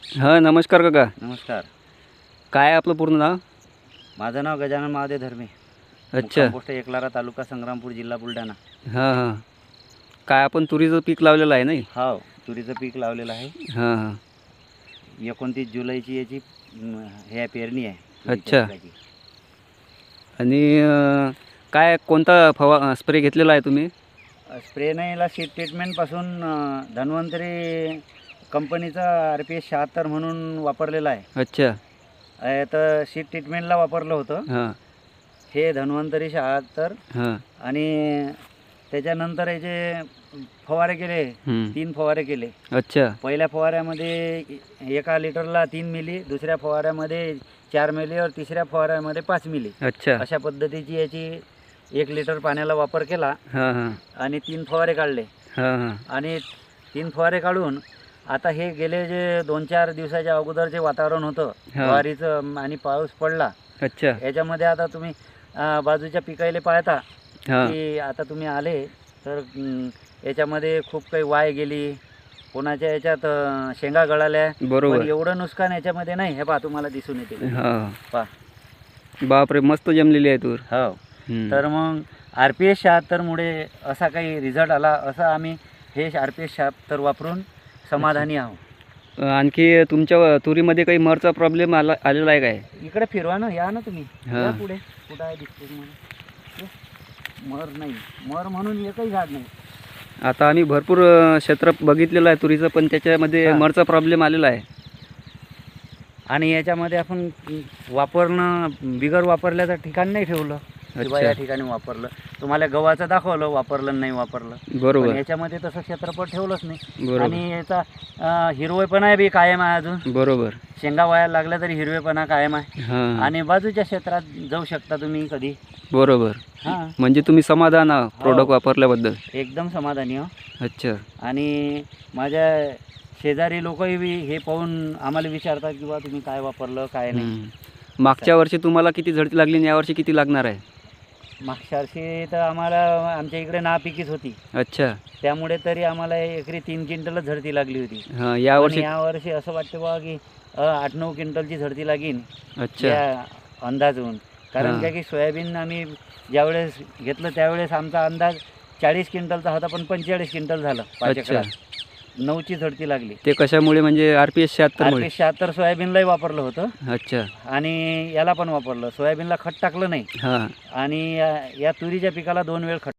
हां, नमस्कार काका. नमस्कार. काय आहे आपलं पूर्ण नाव? माझं नाव गजानन महादेव धर्मे. अच्छा. मुक्काम पोस्ट एकलारा, तालुका संग्रामपूर, जिल्हा बुलढाणा. हां, हां. काय आपण तुरीचं पीक लावलेलं आहे नाही? हो, तुरीचं पीक लावलेलं आहे. हां, हां. 29 जुलैची याची हे पेरणी आहे अच्छा. तुरीच्या पिकाची. आणि काय कोणता स्प्रे घेतलेला आहे तुम्ही? स्प्रे नाही, याला सीड ट्रीटमेंटपासून धन्वंतरी कंपनीचा RPS 76 म्हणून वापरलेला आहे. अच्छा. तर सीड ट्रीटमेंटला वापरलं होतं हां, हे धन्वंतरी 76. हां. आणि त्याच्यानंतर याचे फवारे केले, 3 फवारे केले. अच्छा. पहिल्या फवाऱ्यामध्ये 1 लिटरला 3 मिली, दुसऱ्या फवाऱ्यामध्ये 4 मिली और तिसऱ्या फवाऱ्यामध्ये 5 मिली. अच्छा. अशा पद्धतीची याची 1 लिटर पाण्याला वापर केला हां, हां. आणि 3 फवारे काढले. हां, हां. आणि 3 फवारे काढून आता हे गेले जे 2-4 दिवसाच्या अगोदरचे वातावरण होतं ज्वारीचं आणि पाऊस पडला, अच्छा. याच्यामध्ये आता तुम्ही बाजूच्या पिकायले पाहता हां. की आता तुम्ही आले तर याच्यामध्ये खूप काही वाय गेली, कोणाच्या याच्यात शेंगा गळाल्या. बरोबर. पण एवढं नुकसान याच्यामध्ये नाही. हे पहा, तुम्हाला दिसून येते. हां. पहा. बापरे, मस्त जमलेली आहे तूर. हो. तर मग RPS 76 मुळे असा काही रिझल्ट आला, असं आम्ही हे RPS 76 वापरून समाधानी आहोत. आणखी तुमच्या तुरीमध्ये काही मरचा प्रॉब्लेम आलेला आहे काय? इकडे फिरवा ना, या ना तुम्ही. हां. या पुढे. कुठं आहे दिसते तुम्हाला? मर नाही, मर म्हणून एकही झाड नाही. आता आम्ही भरपूर क्षेत्र बघितलेलं आहे तुरीचं, पण त्याच्यामध्ये हां. मरचा प्रॉब्लेम आलेला आहे. आणि याच्यामध्ये आपण वापरणं बिगर वापरल्याचं ठिकाण नाही ठेवलं. किंवा या ठिकाणी वापरलं. तुम्हाला गव्हाचं दाखवलं, वापरलं नाही वापरलं. बरोबर. पण याच्यामध्ये तसं क्षेत्रफळ ठेवलंच नाही. बरोबर. आणि याचा हिरवेपणा बी कायम आहे अजून. बरोबर. शेंगा वाया लागल्या तरी हिरवेपणा कायम आहे. हां. आणि बाजूच्या क्षेत्रात जाऊ शकता तुम्ही कधी. बरोबर. हां. म्हणजे तुम्ही समाधान आहात प्रोडक्ट वापरल्याबद्दल? एकदम समाधानी हो. अच्छा. आणि माझ्या शेजारी लोकही बी हे पाहून आम्हाला विचारतात की बा तुम्ही काय वापरलं काय नाही. मागच्या वर्षी तुम्हाला किती झडती लागली आणि यावर्षी किती लागणार आहे? मागच्या वर्षी तर आम्हाला आमच्या इकडे नापिकीच होती. अच्छा. त्यामुळे तरी आम्हाला एकरी 3 क्विंटलच झडती लागली होती. हां, यावर्षी यावर्षी असं वाटतं बा की 8-9 क्विंटलची झडती लागीन अच्छा. या अंदाजून. कारण हां. काय की सोयाबीन आम्ही ज्यावेळेस घेतलं त्यावेळेस आमचा अंदाज 40 क्विंटलचा होता, पण 45 क्विंटल झालं 5 अच्छा. एकरात. 9ची झडती लागली. ते कशामुळे, म्हणजे RPS 76 मुळे? RPS 76 सोयाबीनलाही वापरलं होतं अच्छा. आणि याला पण वापरलं. सोयाबीनला खत टाकलं नाही हां. आणि या तुरीच्या पिकाला 2 वेळ खत